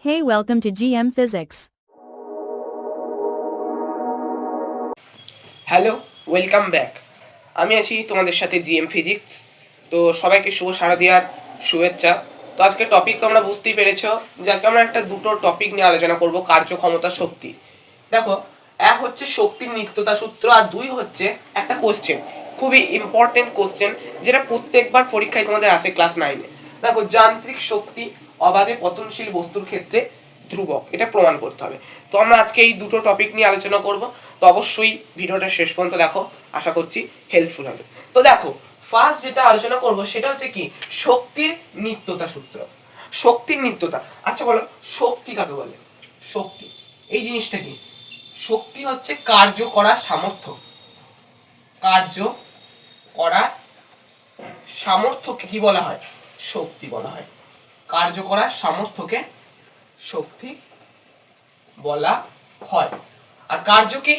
Hey, welcome to GM Physics. Hello, welcome back. আমি আছি তোমাদের সাথে জিএম ফিজিক্স। তো সবাইকে শুভ শারদিয়ার শুভেচ্ছা। তো আজকে টপিক তোমরা বুঝতেই পেরেছো যে আজকে আমরা দুটো টপিক নিয়ে আলোচনা করব, কার্যক্ষমতা, শক্তি। দেখো, এক হচ্ছে শক্তির নিত্যতা সূত্র, আর দুই হচ্ছে একটা কোশ্চেন, খুবই ইম্পর্টেন্ট কোশ্চেন, যেটা প্রত্যেকবার পরীক্ষায় তোমাদের আসে ক্লাস 9-এ। দেখো, যান্ত্রিক শক্তি অবাধে পতনশীল বস্তুর ক্ষেত্রে ধ্রুবক, এটা প্রমাণ করতে হবে। তো আমরা আজকে এই দুটো টপিক নিয়ে আলোচনা করব। তো অবশ্যই ভিডিওটা শেষ পর্যন্ত দেখো, আশা করছি হেল্পফুল হবে। তো দেখো, ফার্স্ট যেটা আলোচনা করব সেটা হচ্ছে কি, শক্তির নিত্যতা সূত্র। শক্তির নিত্যতা, আচ্ছা বলো, শক্তি কাকে বলে? শক্তি এই জিনিসটা কি? শক্তি হচ্ছে কার্য করার সামর্থ্য। কার্য করার সামর্থ্যকে কি বলা হয়? শক্তি বলা হয়। কার্য করার সামর্থ্যকে শক্তি বলা হয়। আর কার্য কি?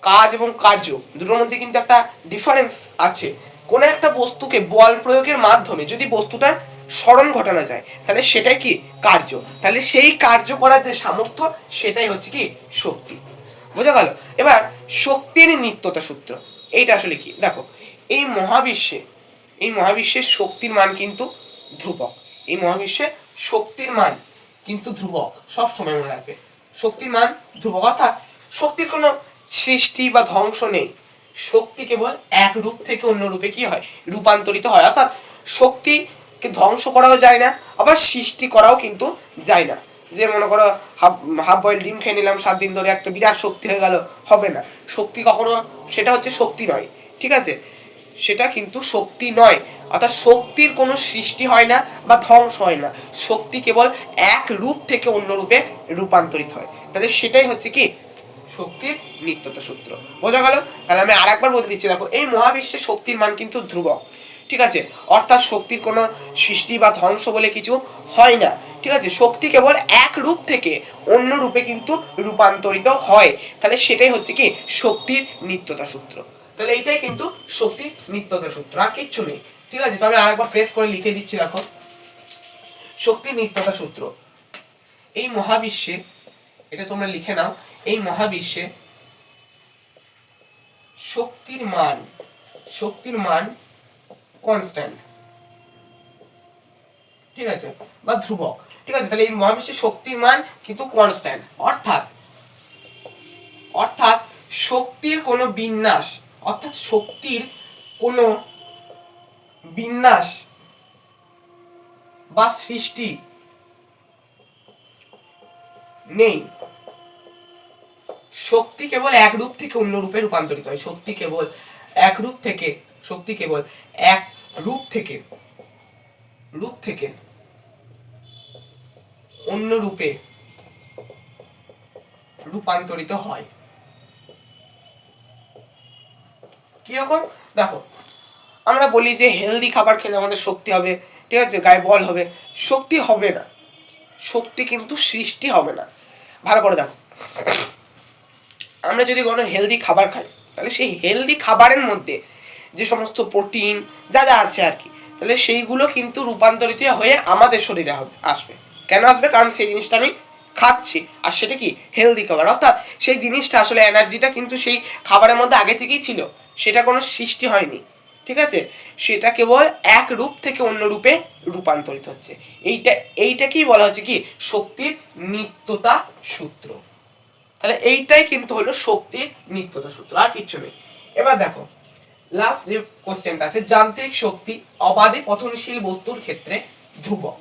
কাজ এবং কার্য দুটোর মধ্যে কিন্তু একটা ডিফারেন্স আছে। কোন একটা বস্তুকে বল প্রয়োগের মাধ্যমে যদি বস্তুটার স্মরণ ঘটানো যায়, তাহলে সেটাই কি? কার্য। তাহলে সেই কার্য করার যে সামর্থ্য, সেটাই হচ্ছে কি? শক্তি। বোঝা গেল? এবার শক্তির নিত্যতা সূত্র, এইটা আসলে কি? দেখো, এই মহাবিশ্বের শক্তির মান কিন্তু ধ্রুবক। এই মহাবিশ্বে শক্তির মান কিন্তু ধ্রুবক, সব সময় মনে রাখবে। শক্তির মান ধ্রুবক, অর্থাৎ শক্তির কোনো সৃষ্টি বা ধ্বংস নেই। শক্তি কেবল এক রূপ থেকে অন্য রূপে কি হয়? রূপান্তরিত হয়। অর্থাৎ শক্তিকে ধ্বংস করাও যায় না, আবার সৃষ্টি করাও কিন্তু যায় না। যে মনে করো হাফ বয়েল ডিম খেয়ে নিলাম 7 দিন ধরে, একটা বিরাট শক্তি হয়ে গেল, হবে না। শক্তি কখনো, সেটা হচ্ছে শক্তি নয়, ঠিক আছে? সেটা কিন্তু শক্তি নয়। অর্থাৎ শক্তির কোনো সৃষ্টি হয় না বা ধ্বংস হয় না। শক্তি কেবল এক রূপ থেকে অন্য রূপে রূপান্তরিত হয়। তাহলে সেটাই হচ্ছে কি? শক্তির নিত্যতা সূত্র। বোঝা গেল? তাহলে আমি আর একবার বলে দিচ্ছি। দেখো, এই মহাবিশ্বে শক্তির মান কিন্তু ধ্রুবক, ঠিক আছে? অর্থাৎ শক্তির কোনো সৃষ্টি বা ধ্বংস বলে কিছু হয় না, ঠিক আছে? শক্তি কেবল এক রূপ থেকে অন্য রূপে কিন্তু রূপান্তরিত হয়। তাহলে সেটাই হচ্ছে কি? শক্তির নিত্যতা সূত্র। তাহলে এইটাই কিন্তু শক্তির নিত্যতা সূত্র, আর কিচ্ছু নেই, ঠিক আছে? তবে আরেকবার ফ্রেশ করে লিখে দিচ্ছি। দেখো, শক্তির নিত্যতা সূত্র, এই মহাবিশ্বে, এটা তোমরা লিখে নাও, এই মহাবিশ্বে শক্তির মান কনস্ট্যান্ট, ঠিক আছে, বা ধ্রুবক, ঠিক আছে? তাহলে এই মহাবিশ্বে শক্তির মান কিন্তু কনস্ট্যান্ট, অর্থাৎ শক্তির কোনো বিন্যাস, অর্থাৎ শক্তির কোনো বিন্যাস বা সৃষ্টি নেই। শক্তি কেবল এক রূপ থেকে অন্য রূপে রূপান্তরিত হয়। শক্তি কেবল এক রূপ থেকে অন্য রূপে রূপান্তরিত হয়। কিরকম? দেখো, আমরা বলি যে হেলদি খাবার খেলে আমাদের শক্তি হবে, ঠিক আছে, গায়ে বল হবে। শক্তি হবে না, শক্তি কিন্তু সৃষ্টি হবে না। ভালো করে দেখো, আমরা যদি কোনো হেলদি খাবার খাই, তাহলে সেই হেলদি খাবারের মধ্যে যে সমস্ত প্রোটিন যা যা আছে আর কি, তাহলে সেইগুলো কিন্তু রূপান্তরিত হয়ে আমাদের শরীরে আসবে। কেন আসবে? কারণ সেই জিনিসটা আমি খাচ্ছি, আর সেটা কি? হেলদি খাবার। অর্থাৎ সেই জিনিসটা আসলে, এনার্জিটা কিন্তু সেই খাবারের মধ্যে আগে থেকেই ছিল, সেটা কোনো সৃষ্টি হয়নি, ঠিক আছে? সেটা কেবল এক রূপ থেকে অন্য রূপে রূপান্তরিত হচ্ছে। এইটাকেই বলা হচ্ছে কি? শক্তির নিত্যতা সূত্র। তাহলে এইটাই কিন্তু হলো শক্তির নিত্যতা সূত্র, আর কিচ্ছু নেই। এবার দেখো, লাস্ট যে কোশ্চেনটা আছে, যান্ত্রিক শক্তি অবাধে পতনশীল বস্তুর ক্ষেত্রে ধ্রুবক।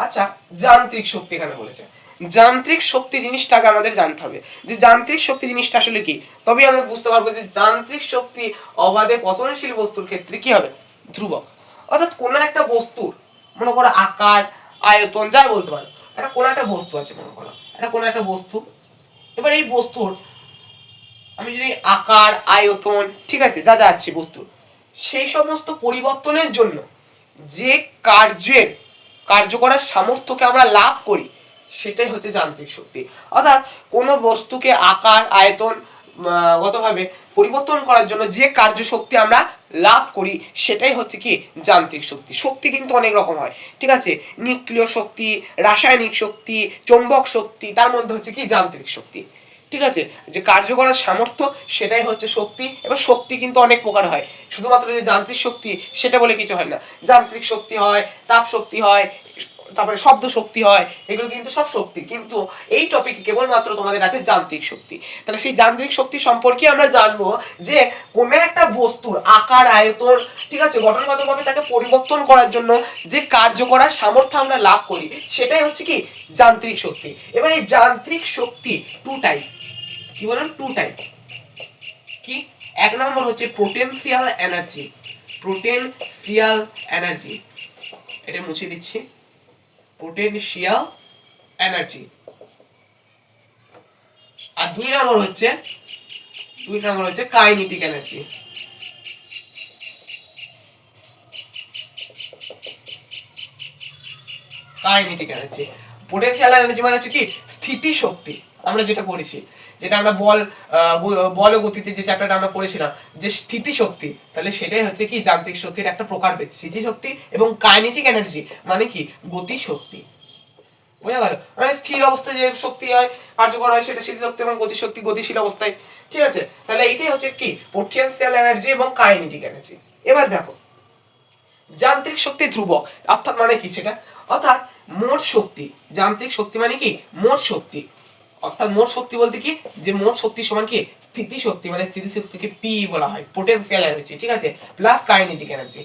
আচ্ছা, যান্ত্রিক শক্তি এখানে বলেছে। যান্ত্রিক শক্তি জিনিসটাকে আমাদের জানতে হবে, যে যান্ত্রিক শক্তি জিনিসটা আসলে কি। তবেই আমরা বুঝতে পারবো যে যান্ত্রিক শক্তি অবাধে পতনশীল বস্তুর ক্ষেত্রে কি হবে? ধ্রুবক। অর্থাৎ কোন একটা বস্তুর, মনে করো আকার, আয়তন, যা বলতে পারো, এটা কোন একটা বস্তু আছে, মনে করো এটা কোন একটা বস্তু। এবার এই বস্তুর আমি যদি আকার, আয়তন, ঠিক আছে, যা যা আছে বস্তুর, সেই সমস্ত পরিবর্তনের জন্য যে কার্য করার সামর্থ্যকে আমরা লাভ করি, সেটাই হচ্ছে যান্ত্রিক শক্তি। অর্থাৎ কোনো বস্তুকে আকার, আয়তন গতভাবে পরিবর্তন করার জন্য যে কার্যশক্তি আমরা লাভ করি সেটাই হচ্ছে কি যান্ত্রিক শক্তি। শক্তি কিন্তু অনেক রকম হয়, ঠিক আছে, নিউক্লিয় শক্তি, রাসায়নিক শক্তি, চৌম্বক শক্তি, তার মধ্যে হচ্ছে কি যান্ত্রিক শক্তি, ঠিক আছে, যে কার্য করার সামর্থ্য সেটাই হচ্ছে শক্তি। এবার শক্তি কিন্তু অনেক প্রকার হয়, শুধুমাত্র যে যান্ত্রিক শক্তি সেটা বলে কিছু হয় না। যান্ত্রিক শক্তি হয়, তাপ শক্তি হয়, তারপরে শব্দ শক্তি হয়, এগুলো কিন্তু সব শক্তি, কিন্তু এই টপিকে কেবলমাত্র তোমাদের আছে যান্ত্রিক শক্তি। তাহলে সেই যান্ত্রিক শক্তি সম্পর্কে আমরা জানবো যে কোন একটা বস্তুর আকার, আয়তন, ঠিক আছে, গঠনগতভাবে তাকে পরিবর্তন করার জন্য যে কার্য করার সামর্থ্য আমরা লাভ করি সেটাই হচ্ছে কি যান্ত্রিক শক্তি। এবার এই যান্ত্রিক শক্তি টু টাইপ, কি বলেন, টু টাইপ। কি, এক নম্বর হচ্ছে পোটেনশিয়াল এনার্জি, পোটেনশিয়াল এনার্জি, এটা মুছে দিচ্ছি, পোটেনশিয়াল এনার্জি। আর দুই নম্বর হচ্ছে kinetic energy. Kinetic energy, potential energy মানে হচ্ছে কি স্থিতি শক্তি। আমরা যেটা পড়েছি, যেটা আমরা বল ও গতিতে যে চ্যাপ্টারটা আমরা পড়েছিলাম, যে স্থিতি শক্তি, তাহলে সেটাই হচ্ছে কি যান্ত্রিক শক্তির একটা প্রকারভেদ, স্থিতি শক্তি। এবং কাইনেটিক এনার্জি মানে কি গতি শক্তি, বোঝা গেল, মানে স্থির অবস্থায় যে শক্তি হয়, কার্যকর হয়, সেটা স্থিতি শক্তি, এবং গতি শক্তি গতিশীল অবস্থায়, ঠিক আছে। তাহলে এইটাই হচ্ছে কি পোটেনশিয়াল এনার্জি এবং কাইনেটিক এনার্জি। এবার দেখো যান্ত্রিক শক্তি ধ্রুবক, অর্থাৎ মানে কি সেটা, অর্থাৎ মোট শক্তি, যান্ত্রিক শক্তি মানে কি মোট শক্তি, অর্থাৎ মোট শক্তি বলতে কি যে মোট শক্তি সমান কি স্থিতি শক্তি, মানে স্থিতি শক্তিকে পি বলা হয়, পোটেনশিয়াল এনার্জি, ঠিক আছে, প্লাস কাইনেটিক এনার্জি।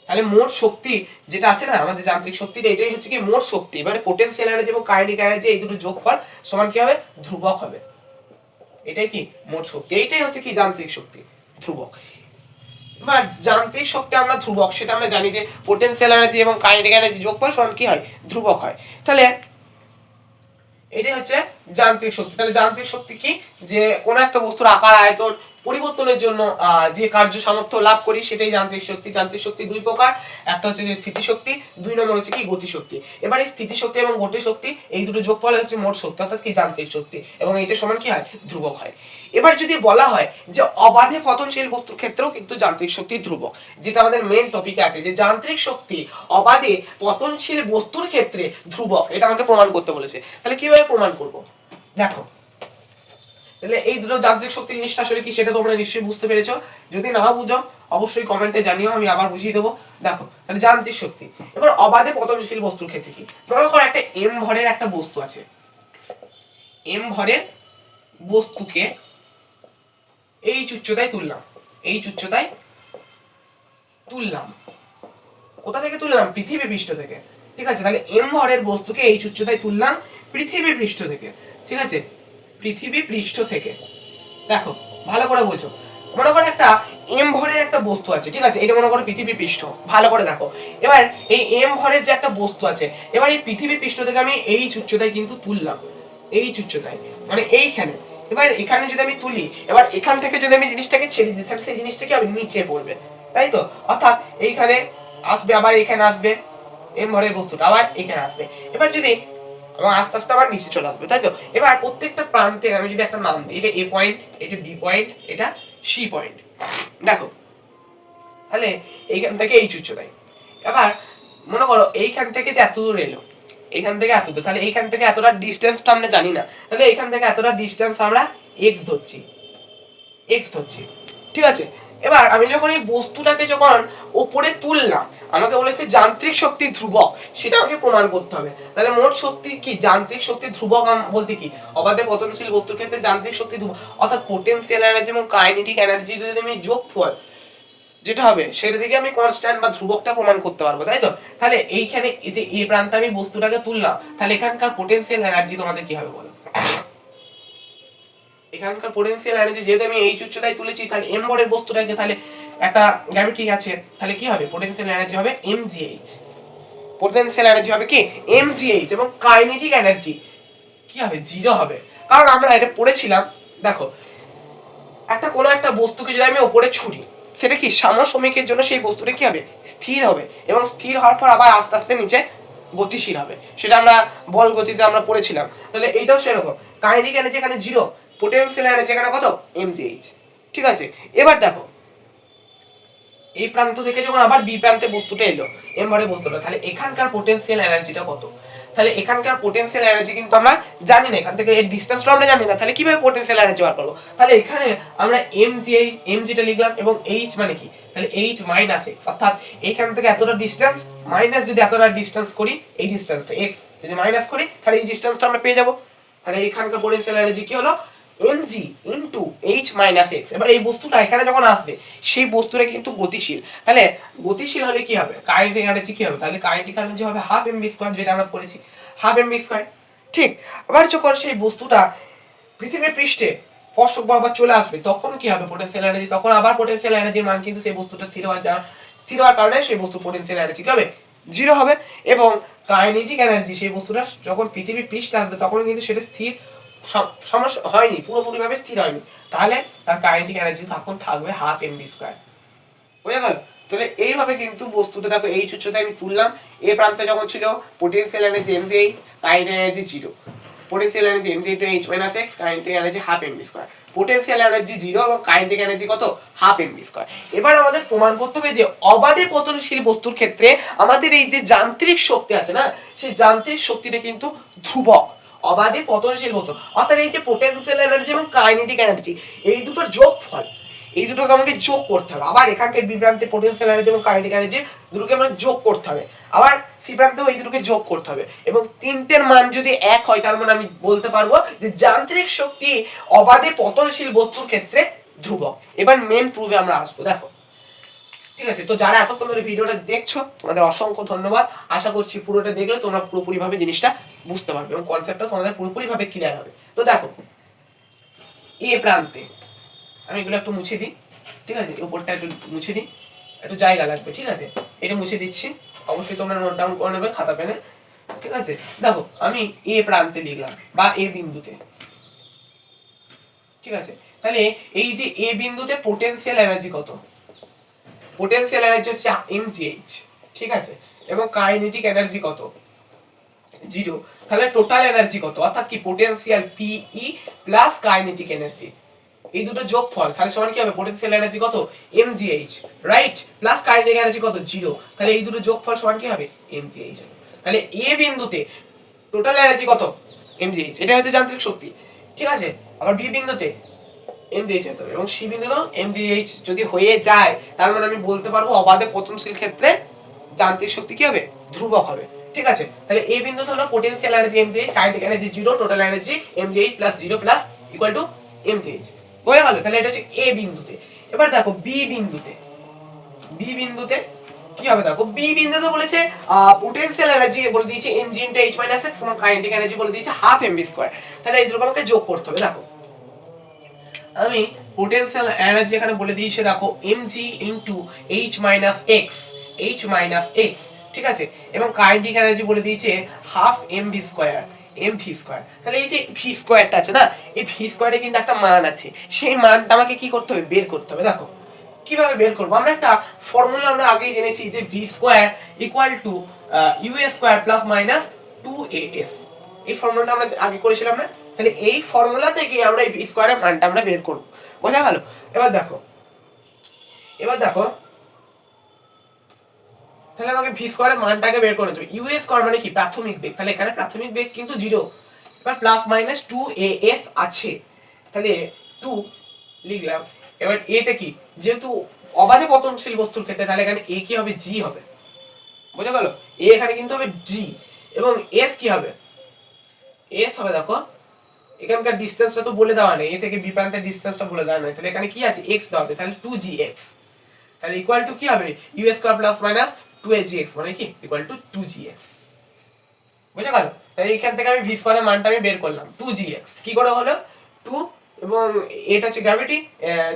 তাহলে মোট শক্তি যেটা আছে না আমাদের যান্ত্রিক শক্তির, এটাই হচ্ছে কি মোট শক্তি, মানে পোটেনশিয়াল এনার্জি এবং কাইনেটিক এনার্জি এই দুটো যোগফল সমান কি হবে, ধ্রুবক হবে। এটাই কি মোট শক্তি, এইটাই হচ্ছে কি যান্ত্রিক শক্তি, ধ্রুবক। এবার যান্ত্রিক শক্তি আমরা ধ্রুবক, সেটা আমরা জানি যে পোটেনশিয়াল এনার্জি এবং কাইনেটিক এনার্জি যোগফল সমান কি হয়, ধ্রুবক হয়। তাহলে এটাই হচ্ছে যান্ত্রিক শক্তি। তাহলে যান্ত্রিক শক্তি কি, যে কোনো একটা বস্তুর আকার, আয়তন পরিবর্তনের জন্য যে কার্য সামর্থ্য লাভ করি সেটাই যান্ত্রিক শক্তি। যান্ত্রিক শক্তি দুই প্রকার, একটা হচ্ছে যে স্থিতি শক্তি, দুই নম্বর হচ্ছে কি গতি শক্তি। এবার এই স্থিতি শক্তি এবং গতি শক্তি এই দুটো যোগফল হচ্ছে মোট শক্তি, অর্থাৎ কি যান্ত্রিক শক্তি, এবং এইটা সমান কি হয়, ধ্রুবক হয়। এবার যদি বলা হয় যে অবাধে পতনশীল বস্তুর ক্ষেত্রেও কিন্তু যান্ত্রিক শক্তি ধ্রুবক, যেটা আমাদের মেইন টপিকে আছে, যে যান্ত্রিক শক্তি অবাধে পতনশীল বস্তুর ক্ষেত্রে ধ্রুবক, এটা আমাকে প্রমাণ করতে বলেছে। তাহলে কিভাবে প্রমাণ করব, দেখো, তাহলে এই দুটো যান্ত্রিক শক্তি জিনিসটা আসলে কি সেটা তোমরা নিশ্চয়ই বুঝতে পেরেছো। যদি না বুঝো অবশ্যই কমেন্টে জানিও, আমি আবার বুঝিয়ে দেবো। দেখো তাহলে যান্ত্রিক শক্তি, এবার অবাধে পতনশীল বস্তুর ক্ষেত্রে কি, মনে করো একটা এম ভরের একটা বস্তু আছে, এম ভরের বস্তুকে এই উচ্চতায় তুললাম, এই উচ্চতায় তুললাম, কোথা থেকে তুললাম, পৃথিবী পৃষ্ঠ থেকে, ঠিক আছে। তাহলে এম ভরের বস্তুকে এই উচ্চতায় তুললাম পৃথিবী পৃষ্ঠ থেকে, ঠিক আছে, পৃথিবী পৃষ্ঠ থেকে। দেখো ভালো করে বোঝো, মনে করো একটা এম ভরের একটা বস্তু আছে, ঠিক আছে, এটা মনে করো পৃথিবী পৃষ্ঠ, ভালো করে দেখো। এবার এই এম ভরের যে একটা বস্তু আছে, এবার এই পৃথিবী পৃষ্ঠ থেকে আমি এই উচ্চতায় কিন্তু তুললাম, এই উচ্চতায় মানে এইখানে। এবার এখানে যদি আমি তুলি, এবার এখান থেকে যদি আমি জিনিসটাকে ছেড়ে দিই, তাহলে সেই জিনিসটাকে আমি নিচে পড়বে, তাই তো, অর্থাৎ এইখানে আসবে, আবার এখানে আসবে, এম ভরের বস্তুটা আবার এখানে আসবে। এবার যদি এবং আস্তে আস্তে আবার নিচে চলে আসবে, তাই তো। এবার প্রত্যেকটা প্রান্তের আমি যদি একটা নাম দিই, এটা এ পয়েন্ট, এটা বি পয়েন্ট, এটা সি পয়েন্ট, দেখো তাহলে এইখান থেকে এই উচ্চতায়। এবার মনে করো এইখান থেকে যে এত দূর এলো, এইখান থেকে এত দূর, তাহলে এইখান থেকে এতটা ডিস্টেন্সটা আমরা জানি না, তাহলে এইখান থেকে এতটা ডিস্টেন্স আমরা এক্স ধরছি, এক্স ধরছি, ঠিক আছে। এবার আমি যখন এই বস্তুটাকে যখন উপরে তুললাম, আমাকে বলেছে যান্ত্রিক শক্তি ধ্রুবক, সেটা আমাকে প্রমাণ করতে হবে। তাহলে মোট শক্তি কি, যান্ত্রিক শক্তি ধ্রুবক বলতে কি, অবাধে পতনশীল বস্তুর ক্ষেত্রে যান্ত্রিক শক্তি ধ্রুবক, অর্থাৎ পোটেনশিয়াল এনার্জি এবং কাইনেটিক এনার্জি যদি আমি যোগফল যেটা হবে সেটা থেকে আমি কনস্ট্যান্ট বা ধ্রুবকটা প্রমাণ করতে পারবো, তাই তো। তাহলে এইখানে এই যে এই প্রান্তে আমি বস্তুটাকে তুললাম, তাহলে এখানকার পোটেনশিয়াল এনার্জি তোমাদের কি হবে বলো, এখানকার পোটেনশিয়াল এনার্জি যেহেতু আমি এই উচ্চতায় তুলেছি, তাহলে এম ভরের বস্তুটাকে, তাহলে একটা গ্র্যাভিটি আছে, তাহলে কি হবে, পোটেনশিয়াল এনার্জি হবে mgh, পোটেনশিয়াল এনার্জি হবে কি mgh, এবং কাইনেটিক এনার্জি কি হবে, জিরো হবে। কারণ আমরা এটা পড়েছিলাম, দেখো একটা কোনো একটা বস্তুকে যদি আমি উপরে ছুড়ি, সেটা কি সমসাময়িকের জন্য সেই বস্তুটা কি হবে, স্থির হবে, এবং স্থির হওয়ার পর আবার আস্তে আস্তে নিচে গতিশীল হবে, সেটা আমরা বল গতিতে আমরা পড়েছিলাম। তাহলে এইটাও সেরকম, কাইনেটিক এনার্জি এখানে জিরো, পোটেনশিয়াল এনার্জি এখানে কত, mgh, ঠিক আছে, এবার দেখো এই প্রান্ত থেকে যখন আবার বি প্রান্তে বস্তুটা এলো এম ভরে বস্তুটা, তাহলে এখানকার পোটেনশিয়াল এনার্জিটা কত? তাহলে এখানকার পোটেনশিয়াল এনার্জি কিন্তু আমরা জানি না, এখান থেকে এর ডিসটেন্সটা আমরা জানি না, তাহলে কিভাবে পোটেনশিয়াল এনার্জি বার করবো? তাহলে এখানে আমরা এমজিটা লিখলাম এবং এইচ মানে কি, তাহলে এইচ মাইনাস এক্স, অর্থাৎ এখান থেকে এতটা ডিসটেন্স মাইনাস যদি এতটা ডিসটেন্স করি, এই ডিসটেন্সটা এক্স যদি মাইনাস করি তাহলে এই ডিসটেন্সটা আমরা পেয়ে যাবো। তাহলে এখানকার পোটেনশিয়াল এনার্জি কি হলো? mg into H minus x. এবার এই বস্তুটা এখানে যখন আসবে সেই বস্তুটা কিন্তু গতিশীল, তাহলে গতিশীল হলে কি হবে? কাইনেটিক এনার্জি কি হবে? তাহলে কাইনেটিক এনার্জি হবে হাফ এমভি স্কয়ার, যেটা আমরা পড়েছি হাফ এমভি স্কয়ার। ঠিক, আবার যখন সেই বস্তুটা পৃথিবীর পৃষ্ঠে স্পর্শক বরাবর চলে আসবে তখন কি হবে পোটেনশিয়াল এনার্জি? তখন আবার পোটেনশিয়াল এনার্জির মান কিন্তু সেই বস্তুটা স্থির হওয়ার কারণে সেই বস্তু পোটেনশিয়াল এনার্জি কি হবে? জিরো হবে। এবং কাইনেটিক এনার্জি সেই বস্তুটা যখন পৃথিবীর পৃষ্ঠে আসবে তখন কিন্তু সেটা স্থির সমস্যা হয়নি, পুরোপুরি ভাবে স্থির হয়নি, তাহলে তার কাইনেটিক এনার্জি তখন থাকবে হাফ এমভি স্কয়ার। বুঝা গেল? তাহলে এইভাবে কিন্তু বস্তুটা দেখো এইচ উচ্চতায় আমি তুললাম, এ প্রান্তে যখন ছিল potential energy MG H, kinetic energy zero, potential energy MG into H minus x, kinetic energy half MV square. Potential energy zero এবং কাইনেটিক এনার্জি কত? Half MV square. এবার আমাদের প্রমাণ করতে হবে যে অবাধে পতনশীল বস্তুর ক্ষেত্রে আমাদের এই যে যান্ত্রিক শক্তি আছে না, সেই যান্ত্রিক শক্তিটা কিন্তু ধ্রুবক। অবাধে পতনশীল বস্তু অর্থাৎ এই যে পোটেনশিয়াল এনার্জি এবং কাইনেটিক এনার্জি এই দুটোর যোগফল, এই দুটোকে আমাকে যোগ করতে হবে। আবার এখানকার বি প্রান্তে পোটেনশিয়াল এনার্জি এবং কাইনেটিক এনার্জি দুটোকে আমরা যোগ করতে হবে, আবার সি প্রান্তেও এই দুটোকে যোগ করতে হবে, এবং তিনটের মান যদি এক হয় তার মানে আমি বলতে পারবো যে যান্ত্রিক শক্তি অবাধে পতনশীল বস্তুর ক্ষেত্রে ধ্রুবক। এবার মেন প্রুফে আমরা আসবো। দেখো ঠিক আছে, তো যারা এতক্ষণ ধরে ভিডিওটা দেখছো তোমাদের অসংখ্য ধন্যবাদ। আশা করছি পুরোটা দেখলে তোমরা পুরোপুরি ভাবে জিনিসটা বুঝতে পারবে এবং কনসেপ্টটা তোমাদের পুরোপুরি ভাবে ক্লিয়ার হবে। তো দেখো এ প্রান্তে আমি এগুলো একটু মুছে দিই, ঠিক আছে, উপরটা একটু মুছে দিই, একটু জায়গা লাগবে, ঠিক আছে, এটা মুছে দিচ্ছি, অবশ্যই তোমরা নোট ডাউন করে নেবে খাতা পেনে, ঠিক আছে। দেখো আমি এ প্রান্তে লিখলাম বা এ বিন্দুতে, ঠিক আছে, তাহলে এই যে এ বিন্দুতে পোটেনশিয়াল এনার্জি কত? পোটেনশিয়াল এনার্জি হচ্ছে mgh, ঠিক আছে, এবং কাইনেটিক এনার্জি কত? জিরো। তাহলে টোটাল এনার্জি কত? অর্থাৎ কি potential PE plus kinetic energy এই দুটো যোগফল, তাহলে সমান কি হবে? পোটেনশিয়াল এনার্জি কত? mgh, right, plus kinetic energy কত? জিরো। তাহলে এই দুটো যোগফল সমান কি হবে? mgh। তাহলে এ বিন্দুতে টোটাল এনার্জি কত? mgh, এটা হচ্ছে যান্ত্রিক শক্তি, ঠিক আছে। আবার বি বিন্দুতে mgh হতে হবে এবং সি বিন্দুতেও mgh যদি হয়ে যায় তার মানে আমি বলতে পারবো অবাধে পতনশীল ক্ষেত্রে যান্ত্রিক শক্তি কি হবে? ধ্রুবক হবে, ঠিক আছে। তাহলে এ বিন্দুতে হলো potential energy mgh, kinetic energy zero, total energy mgh plus zero plus equal to mgh হয়ে গেল। তাহলে এটা হচ্ছে এ বিন্দুতে। এবার দেখো বি বিন্দুতে, বি বিন্দুতে কি হবে? দেখো বি বিন্দুতে বলেছে পোটেনশিয়াল এনার্জি বলে দিয়েছে mg into h minus x এবং কাইনেটিক এনার্জি বলে দিয়েছে হাফ mv স্কয়ার। তাহলে এই দুটো আমাকে যোগ করতে হবে। দেখো আমি পোটেনশিয়াল এনার্জি এখানে বলে দিয়েছে, দেখো mg into h minus x, h minus x, ঠিক আছে, এবং কাইনেটিক এনার্জি বলে দিয়েছে half mv square, mv square. তাহলে এই যে ভি স্কয়ারটা আছে না, এই ভি স্কয়ারে কিন্তু একটা মান আছে, সেই মানটা আমাকে কি করতে হবে? বের করতে হবে। দেখো কিভাবে বের করব? আমরা একটা ফর্মুলা আমরা আগেই জেনেছি যে v square equal to u square plus minus 2as, এই ফর্মুলাটা আমরা আগে করেছিলাম না? তাহলে এই ফর্মুলা থেকে আমরা এই ভি স্কয়ারের মানটা আমরা বের করব, বোঝা গেল? এবার দেখো, এবার দেখো তাহলে আমাকে ভি স্কয়ারের মানটাকে বের করতে হবে। ইউ স্কয়ার মানে কি? প্রাথমিক বেগ, তাহলে এখানে প্রাথমিক বেগ কিন্তু জিরো, এবার প্লাস মাইনাস 2as আছে, তাহলে 2 লিখলাম। এবার এটা কি? যেহেতু অবাধে পতনশীল বস্তুর ক্ষেত্রে তাহলে এখানে a কি হবে? g হবে, বোঝা গেল? a এখানে কিন্তু হবে g এবং s কি হবে? s হবে, দেখো এখানকার ডিসটেন্সটা তো বলে দেওয়া নেই, a থেকে b প্রান্তের ডিসটেন্সটা বলে দেওয়া নেই, তাহলে এখানে কি আছে? x দেওয়া আছে, তাহলে 2gx, তাহলে ইকুয়াল টু কি হবে? u square plus minus 2agx মানে কি? ইকুয়াল টু 2gx, বুঝা গেল? তাই এখান থেকে আমি ভি স্কয়ারের মানটা আমি বের করলাম 2gx। কি করে হলো? 2 এবং এটা হচ্ছে গ্র্যাভিটি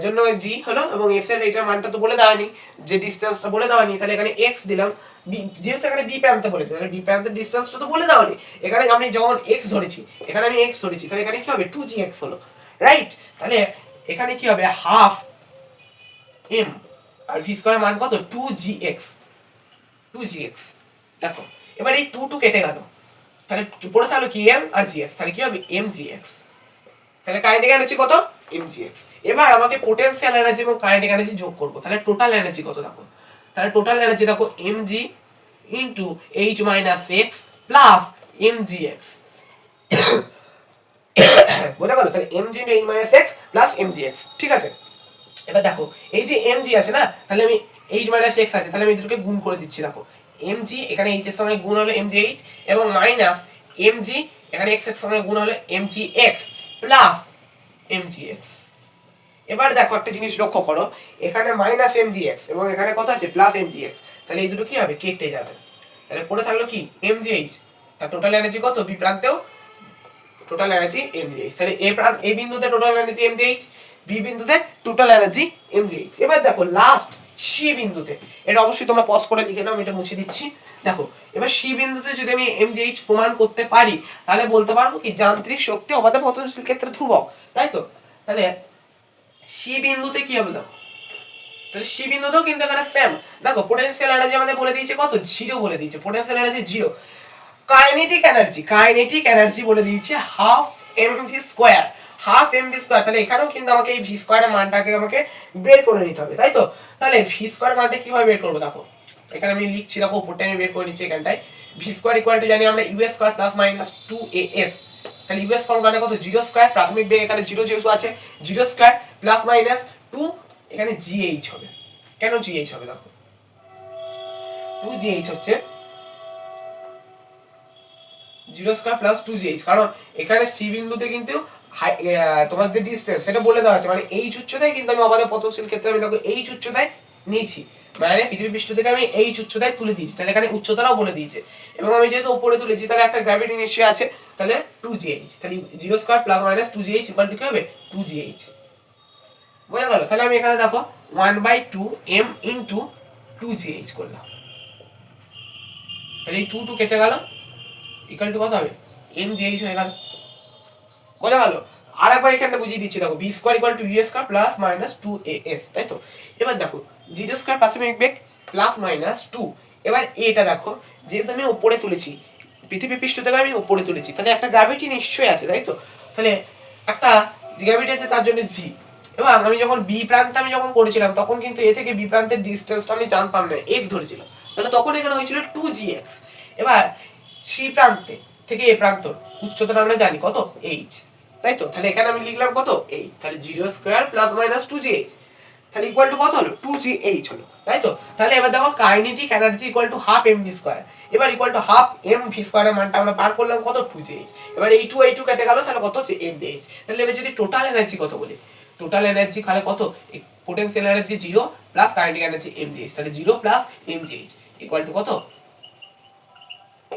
জন্য g হলো, এবং s এর এটার মানটা তো বলে দেওয়ানি, যে ডিসটেন্সটা বলে দেওয়ানি, তাহলে এখানে x দিলাম। যেহেতু এখানে b প্রান্তে বলেছে তাহলে b প্রান্তের ডিসটেন্সটা তো বলে দেওয়ানি, এখানে আমি যখন x ধরেছি, এখানে আমি x ধরেছি, তাহলে এখানে কি হবে? 2gx হলো, রাইট। তাহলে এখানে কি হবে? হাফ m আর ভি স্কয়ারের মান কত? 2gx, 2gx। দেখো এবার এই 2 কেটে গেল, তাহলে পড়ে থাকলো কি m আর gx, তাহলে কি হবে? mgx। তাহলে কাইনেটিক এনার্জি কত mgx। এবার আমাকে পোটেনশিয়াল এনার্জি এবং কাইনেটিক এনার্জি যোগ করব, তাহলে টোটাল এনার্জি কত দেখো, তাহলে টোটাল এনার্জি দেখো mg into h minus x plus mgx। বোঝা গেল? তাহলে mg into h minus x plus mgx, ঠিক আছে। এবার দেখো এই যে mg আছে না, তাহলে আমি h মাইনাস x আছে, তাহলে আমি এই দুটোকে গুণ করে দিচ্ছি। দেখো mg এখানে h এর সঙ্গে গুণ হলো mgh এবং মাইনাস mg এখানে x এর সঙ্গে গুণ হলো mgx প্লাস mgx। এবার দেখো একটা জিনিস লক্ষ্য করো, এখানে মাইনাস mgx এবং এখানে কত আছে প্লাস mgx, তাহলে এই দুটো কি হবে কেটে যাবে, তাহলে পড়ে থাকলো কি mgh। তার টোটাল এনার্জি কত বি প্রান্তেও টোটাল এনার্জি mgh, তাহলে এ বিন্দুতে টোটাল এনার্জি mgh, বি বিন্দুতে টোটাল এনার্জি mgh। এবার দেখো লাস্ট সি বিন্দুতে, এটা অবশ্যই তোমরা পজ করে লিখে নাও, আমি এটা মুছে দিচ্ছি। দেখো এবার সি বিন্দুতে যদি আমি mgh প্রমাণ করতে পারি, তাহলে বলতে পারবো কি যান্ত্রিক শক্তি অবাধে পতনশীল ক্ষেত্রে ধ্রুবক, তাই তো। তাহলে সি বিন্দুতে কি হবে দেখো, তাহলে সি বিন্দুতেও কিন্তু এখানে সেম। দেখো পোটেনশিয়াল এনার্জি আমাদের বলে দিয়েছে কত, 0 বলে দিয়েছে, পোটেনশিয়াল এনার্জি 0। কাইনেটিক এনার্জি বলে দিয়েছে half mv square, half mv square. তাহলে এখানেও কিন্তু আমাকে এই v স্কয়ারের মানটাকে আমাকে বের করে নিতে হবে, তাই তো। তাহলে v স্কয়ারের মানটা কিভাবে বের করব দেখো, এখানে আমি লিখছি, দেখো উপরটা আমি বের করে নিচ্ছি এখানটায়। v স্কয়ার ইকুয়াল টু জানি আমরা u square plus minus 2as, তাহলে u স্কয়ার মানে কত 0 স্কয়ার, প্রাথমিক বেগ এখানে 0 যেহেতু আছে 0 স্কয়ার প্লাস মাইনাস 2 এখানে gh হবে। কেন gh হবে দেখো, 2gh হচ্ছে 0 স্কয়ার প্লাস 2gh, কারণ এখানে সি বিন্দুতে কিন্তু তোমার যে ডিসটেন্স সেটা বলে দেওয়া আছে, মানে h উচ্চতায় কিন্তু আমি অবাধে পতনশীল ক্ষেত্রে আমি দেখো h উচ্চতায় নিয়েছি, মানে পৃথিবী পৃষ্ঠ থেকে আমি h উচ্চতায় তুলে দিয়েছি, তাহলে এখানে উচ্চতাটাও বলে দিয়েছে। এবং আমি যেহেতু উপরে তুলেছি তাহলে একটা গ্র্যাভিটি নিশ্চয়ই আছে, তাহলে 2gh, তাহলে 0 square plus minus 2gh equal to কি হবে 2gh। বোঝা গেল? তাহলে আমি এখানে দেখো 1/2 m ইনটু 2gh করলাম, তাহলে এই 2 কেটে গেল, ইকুয়াল টু কত হবে mgh হয়ে গেল। বোঝা গেল? আর একবার এখানটা বুঝিয়ে দিচ্ছি, দেখো v square equal two u square plus minus 2as, তাই তো। এবার দেখো 0 স্কয়ার প্রাথমিক বেগ প্লাস মাইনাস 2। এবার এটা দেখো যেহেতু আমি উপরে তুলেছি, পৃথিবী পৃষ্ঠ থেকে আমি উপরে তুলেছি, তাহলে একটা গ্র্যাভিটি নিশ্চয়ই আছে, তাই তো। তাহলে একটা গ্র্যাভিটি আছে, তার জন্য g। এবং আমি যখন বি প্রান্তে আমি যখন করেছিলাম তখন কিন্তু এ থেকে বি প্রান্তের ডিসটেন্সটা আমি জানতাম না, x ধরেছিলাম, তাহলে তখন এখানে হয়েছিল 2gx। এবার সি প্রান্তে থেকে এ প্রান্ত উচ্চতাটা আমরা জানি কত h, তাই তো। তাহলে এখানে আমি লিখলাম কত h, তাহলে 0 স্কয়ার প্লাস মাইনাস 2gh, তাহলে ইকুয়াল টু কত হলো 2gh হলো, তাই তো। তাহলে এবার দেখো kinetic energy equal to half mv square, এবার ইকুয়াল টু হাফ mv স্কয়ারের মানটা আমরা বার করলাম কত 2gh। এবার এই 2 কেটে গেল, তাহলে কত হচ্ছে mgh। তাহলে এবার যদি টোটাল এনার্জি কত বলি, টোটাল এনার্জি তাহলে কত, potential energy 0 plus kinetic energy mgh, তাহলে 0 প্লাস mgh ইকুয়াল টু কত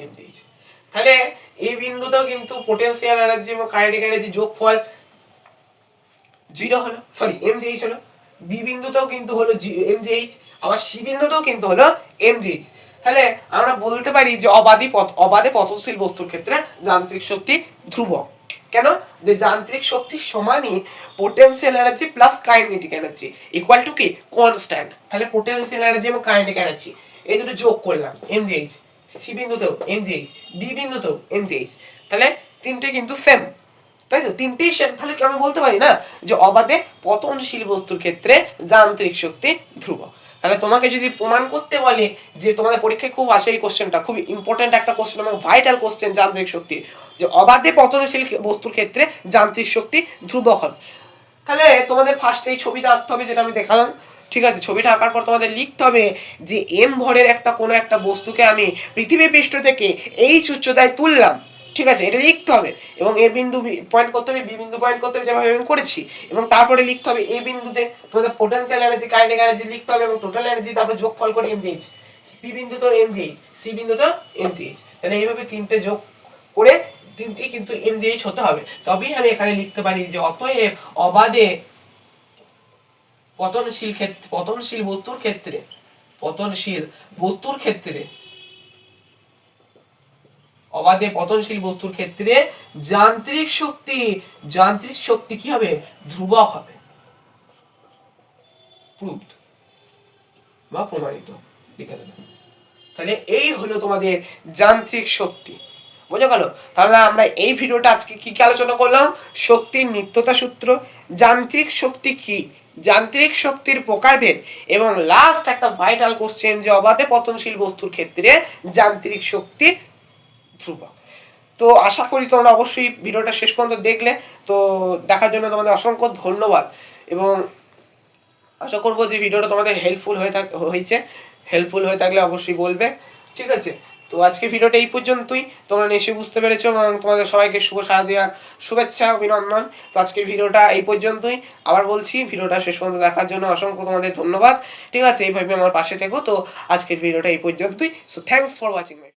mgh। তাহলে এই বিন্দুতেও কিন্তু পোটেনশিয়াল এনার্জি এবং কাইনেটিক এনার্জি যোগফল 0 হলো, সরি mgh হলো। বি বিন্দুতেও কিন্তু হলো mgh, আবার সি বিন্দুতেও কিন্তু হলো mgh। তাহলে আমরা বলতে পারি যে অবাধে পতনশীল বস্তুর ক্ষেত্রে যান্ত্রিক শক্তি ধ্রুবক। কেন? যে যান্ত্রিক শক্তি সমানই potential energy plus kinetic energy equal to কি কনস্ট্যান্ট। তাহলে পোটেনশিয়াল এনার্জি এবং কাইনেটিক এনার্জি এই দুটো যোগ করলাম mgh, সি বিন্দুতেও mgh, বি বিন্দুতেও mgh, তাহলে তিনটে কিন্তু সেম, তাই তো, তিনটেই সেম। তাহলে কি আমি বলতে পারি না যে অবাধে পতনশীল বস্তুর ক্ষেত্রে যান্ত্রিক শক্তি ধ্রুবক। তাহলে তোমাকে যদি প্রমাণ করতে বলে, যে তোমাদের পরীক্ষায় খুব আসে এই কোশ্চেনটা, খুব ইম্পর্টেন্ট একটা কোশ্চেন এবং ভাইটাল কোশ্চেন যান্ত্রিক শক্তি, যে অবাধে পতনশীল বস্তুর ক্ষেত্রে যান্ত্রিক শক্তি ধ্রুবক হবে, তাহলে তোমাদের ফার্স্টে এই ছবিটা আঁকতে হবে যেটা আমি দেখালাম, ঠিক আছে। ছবিটা আঁকার পর তোমাদের লিখতে হবে যে m ভরের একটা কোনো একটা বস্তুকে আমি পৃথিবী পৃষ্ঠ থেকে h উচ্চতায় তুললাম, ঠিক আছে, এটা লিখতে হবে। এবং এ বিন্দু পয়েন্ট করতে হবে, বি বিন্দু পয়েন্ট করতে হবে, যেভাবে আমি করেছি। এবং তারপরে লিখতে হবে এই বিন্দুতে তোমাদের পোটেনশিয়াল এনার্জি কাইনেটিক এনার্জি লিখতে হবে এবং টোটাল এনার্জি, তারপরে যোগফল করে mgh, বি বিন্দুতে mgh, সি বিন্দুতে mgh। তাহলে এইভাবে তিনটে যোগ করে তিনটি কিন্তু mgh হতে হবে, তবেই আমি এখানে লিখতে পারি যে অতএব অবাধে পতনশীল বস্তুর ক্ষেত্রে অবাধে পতনশীল বস্তুর ক্ষেত্রে যান্ত্রিক শক্তি কি হবে ধ্রুবক হবে, প্রুভড বা প্রমাণিত লিখে দেবেন। তাহলে এই হলো তোমাদের যান্ত্রিক শক্তি বোঝা গেল? তাহলে আমরা এই ভিডিওটা আজকে কি কি আলোচনা করলাম? শক্তির নিত্যতা সূত্র, যান্ত্রিক শক্তি কি, যান্ত্রিক শক্তির প্রকারভেদ, এবং লাস্ট একটা ভাইটাল কোশ্চেন যে অবাধে পতনশীল বস্তুর ক্ষেত্রে যান্ত্রিক শক্তি ধ্রুবক। তো আশা করি তোমরা অবশ্যই ভিডিওটা শেষ পর্যন্ত দেখলে। তো দেখার জন্য তোমাদের অসংখ্য ধন্যবাদ, এবং আশা করবো যে ভিডিওটা তোমাদের হেল্পফুল হয়ে থাকলে অবশ্যই বলবে, ঠিক আছে? তো আজকে ভিডিওটা এই পর্যন্তই। তোমরা নিশ্চয়ই বুঝতে পেরেছো, এবং তোমাদের সবাইকে শুভ শারদীয়ার শুভেচ্ছা, অভিনন্দন। তো আজকের ভিডিওটা এই পর্যন্তই। আবার বলছি, ভিডিওটা শেষ পর্যন্ত দেখার জন্য অসংখ্য তোমাদের ধন্যবাদ, ঠিক আছে? এইভাবে আমার পাশে থেকো। তো আজকের ভিডিওটা এই পর্যন্তই। So thanks for watching my